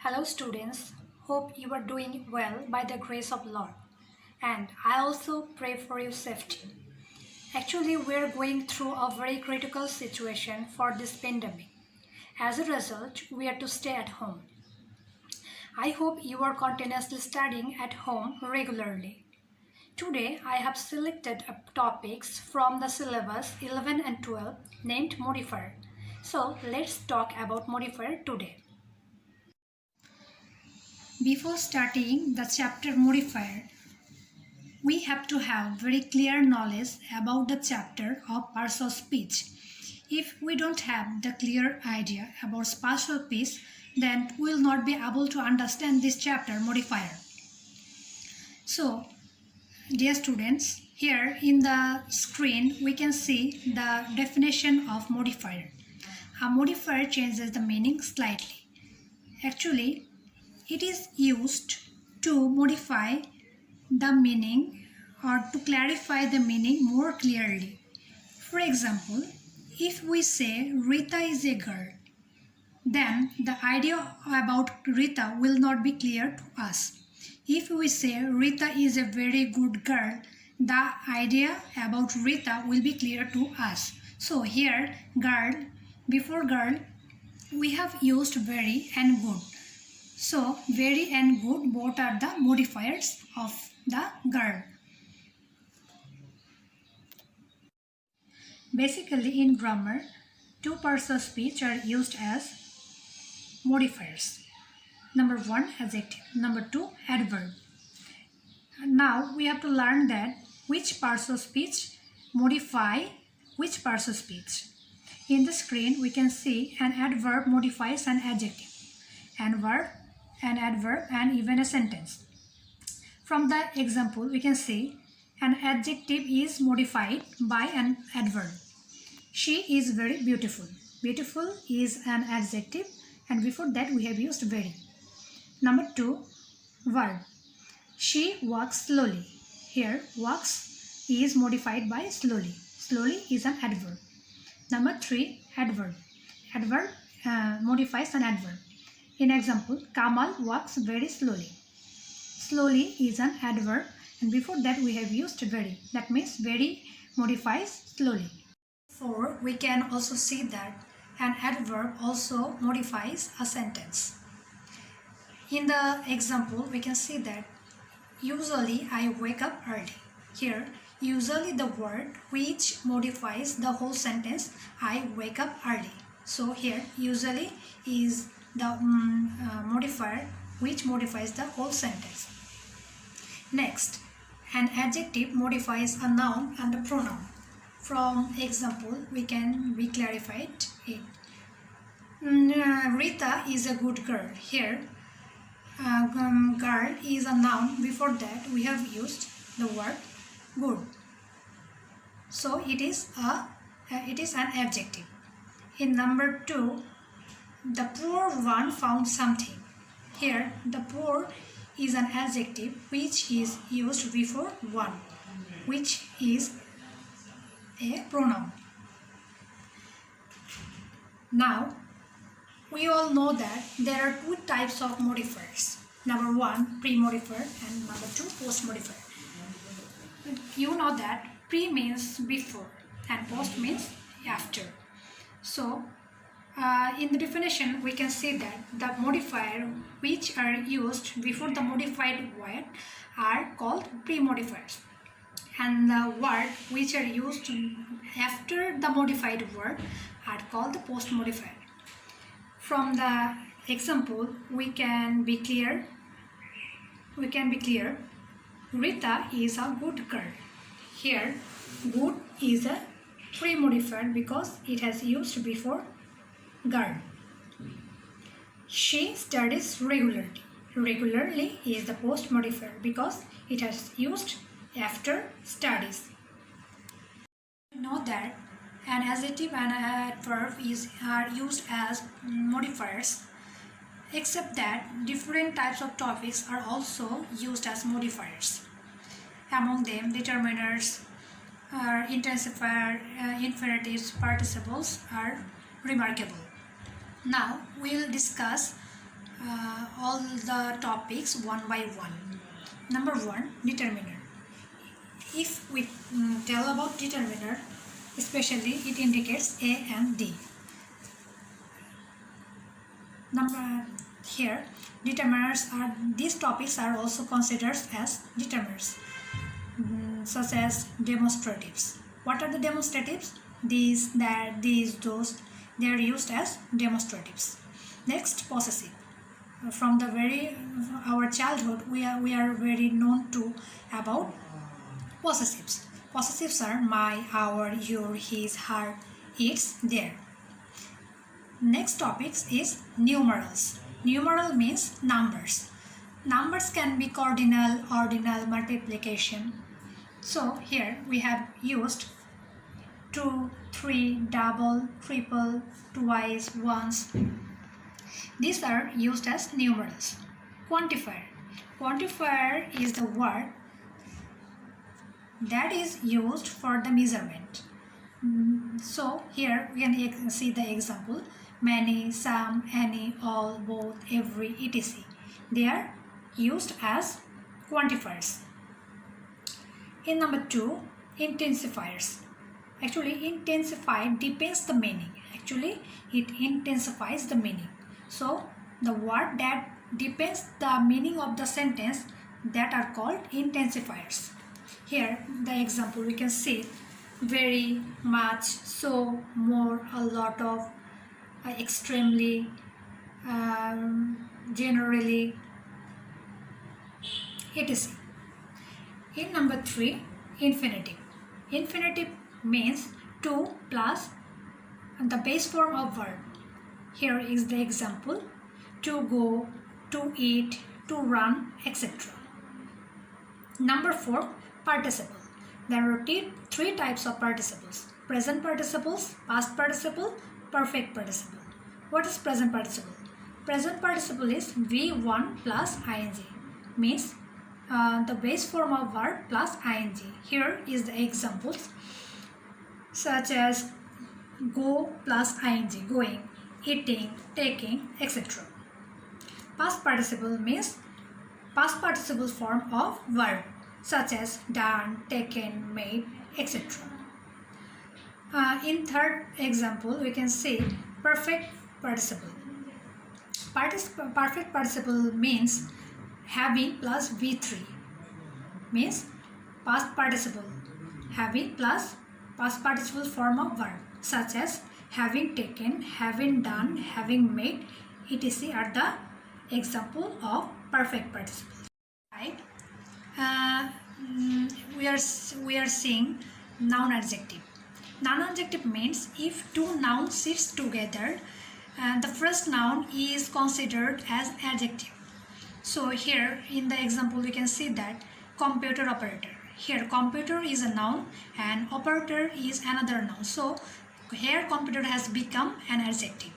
Hello students, hope you are doing well by the grace of Lord, and I also pray for your safety. Actually, we are going through a very critical situation for this pandemic. As a result, we are to stay at home. I hope you are continuously studying at home regularly. Today, I have selected topics from the syllabus 11 and 12 named Modifier. So, let's talk about Modifier today. Before starting the chapter Modifier, we have to have very clear knowledge about the chapter of parts of speech. If we don't have the clear idea about partial speech, then we will not be able to understand this chapter Modifier. So, dear students, here in the screen we can see the definition of modifier. A modifier changes the meaning slightly. Actually, it is used to modify the meaning or to clarify the meaning more clearly. For example, if we say Rita is a girl, then the idea about Rita will not be clear to us. If we say Rita is a very good girl, the idea about Rita will be clear to us. So here, girl, before girl, we have used very and good. So, very and good both are the modifiers of the girl. Basically, in grammar, two parts of speech are used as modifiers. Number one, adjective. Number two, adverb. Now, we have to learn that which parts of speech modify which parts of speech. In the screen, we can see an adverb modifies an adjective. An adverb, and even a sentence. From the example, we can see an adjective is modified by an adverb. She is very beautiful. Beautiful is an adjective, and before that we have used very. Number two, verb. She walks slowly. Here, walks is modified by slowly. Slowly is an adverb. Number three, adverb. Adverb modifies an adverb. In example, Kamal walks very slowly. Slowly is an adverb, and before that we have used very. That means very modifies slowly. 4. We can also see that an adverb also modifies a sentence. In the example, we can see that usually I wake up early. Here, usually the word which modifies the whole sentence, I wake up early. So here, usually is the modifier which modifies the whole sentence. Next, an adjective modifies a noun and a pronoun. From example, we clarified it. Rita is a good girl. Here, girl is a noun. Before that, we have used the word good. So it is an adjective. In number 2, the poor one found something. Here, the poor is an adjective which is used before one, which is a pronoun. Now, we all know that there are two types of modifiers. Number 1, pre-modifier, and number 2, post-modifier. You know that pre means before and post means after. So, in the definition, we can see that the modifier which are used before the modified word are called pre-modifiers, and the word which are used after the modified word are called the post-modifier. From the example, we can be clear. Rita is a good girl. Here, good is a pre-modifier because it has used before girl. She studies regularly. Regularly is the post modifier because it has used after studies. Know that an adjective and an adverb are used as modifiers, except that different types of topics are also used as modifiers. Among them, determiners, intensifier, infinitives, participles are remarkable. Now we will discuss all the topics one by one. Number 1, determiner. If we tell about determiner, especially it indicates A and D. Here, determiners are, these topics are also considered as determiners, such as demonstratives. What are the demonstratives? These, that, these, those, they are used as demonstratives. Next, possessive. From the our childhood, we are very known to about possessives. Possessives are my, our, your, his, her, its, their. Next topic is numerals. Numeral means numbers. Numbers can be cardinal, ordinal, multiplication. So here we have used 2, 3, double, triple, twice, once. These are used as numerals. Quantifier. Quantifier is the word that is used for the measurement. So here we can see the example: many, some, any, all, both, every, etc. They are used as quantifiers. In number 2, intensifiers. Actually, intensify depends the meaning. Actually, it intensifies the meaning. So the word that depends the meaning of the sentence, that are called intensifiers. Here the example we can see: very, much, so, more, a lot of, extremely, generally, etc. In number 3, infinitive. Infinitive means to plus the base form of verb. Here is the example: to go, to eat, to run, etc. Number 4, participle. There are three types of participles: present participles, past participle, perfect participle. What is present participle? Present participle is V1 plus ing, means the base form of verb plus ing. Here is the examples, such as go plus ing, going, eating, taking, etc. Past participle means past participle form of verb, such as done, taken, made, etc. In third example, we can see perfect participle. Perfect participle means having plus V3, means past participle having plus past participle form of verb, such as having taken, having done, having made, etc. are the example of perfect participle. Right? We are seeing noun adjective. Noun adjective means if two nouns sit together, the first noun is considered as adjective. So here in the example we can see that computer operator. Here computer is a noun and operator is another noun. So here computer has become an adjective.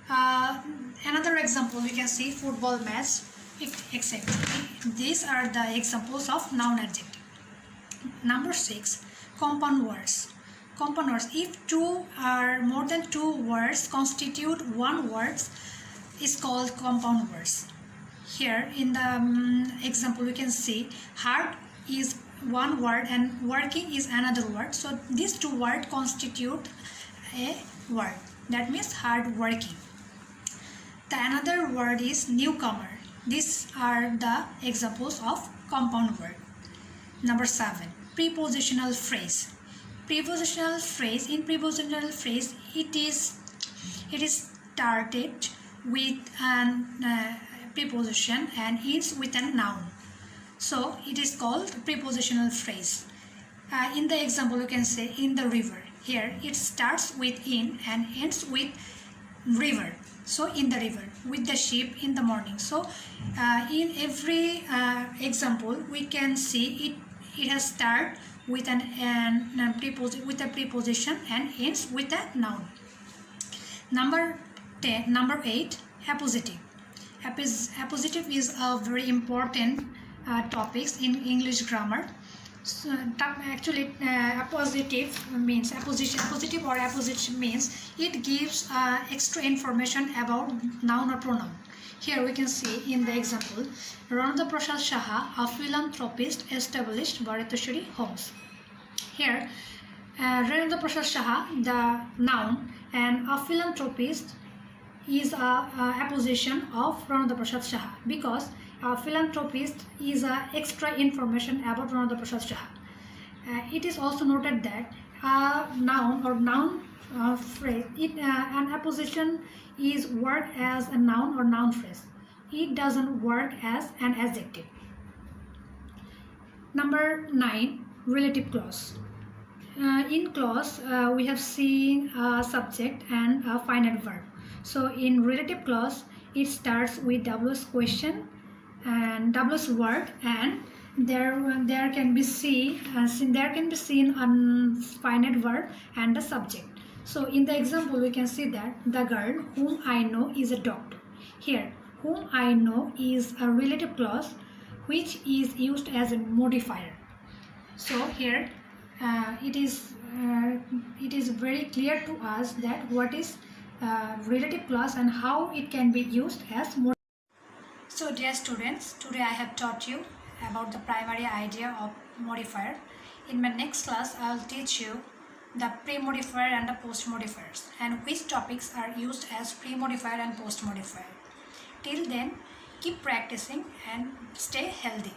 Another example we can see football match, etc. These are the examples of noun adjective. Number 6, compound words. Compound words. If two or more than two words constitute one word, is called compound words. Here in the example we can see hard is one word and working is another word. So these two words constitute a word. That means hard working. The another word is newcomer. These are the examples of compound word. Number 7, prepositional phrase. Prepositional phrase. In prepositional phrase, it is started with an preposition and ends with a noun. So it is called prepositional phrase. In the example, you can say in the river. Here it starts with in and ends with river. So in the river, with the sheep in the morning. So in every example, we can see it has started with with a preposition and ends with a noun. Number 8, appositive. Appositive is a very important topic in English grammar. So, actually, appositive means appositive or apposite means it gives extra information about noun or pronoun. Here we can see in the example, Rananda Prasad Saha, a philanthropist, established Bharateshwari homes. Here, Rananda Prasad Saha, the noun, and a philanthropist is a apposition of Rananda Prasad Saha, because a philanthropist is extra information about Rananda Prasad Saha. It is also noted that a noun or noun phrase, an apposition is work as a noun or noun phrase. It doesn't work as an adjective. Number 9, relative clause. In clause, we have seen a subject and a finite verb. So in relative clause, it starts with WS question and WS word, and there can be seen a finite verb and a subject. So in the example, we can see that the girl whom I know is a doctor. Here, whom I know is a relative clause which is used as a modifier. So here it is very clear to us that what is relative clause and how it can be used as modifier. So dear students, today I have taught you about the primary idea of modifier. In my next class, I will teach you the pre-modifier and the post-modifiers and which topics are used as pre-modifier and post-modifier. Till then, keep practicing and stay healthy.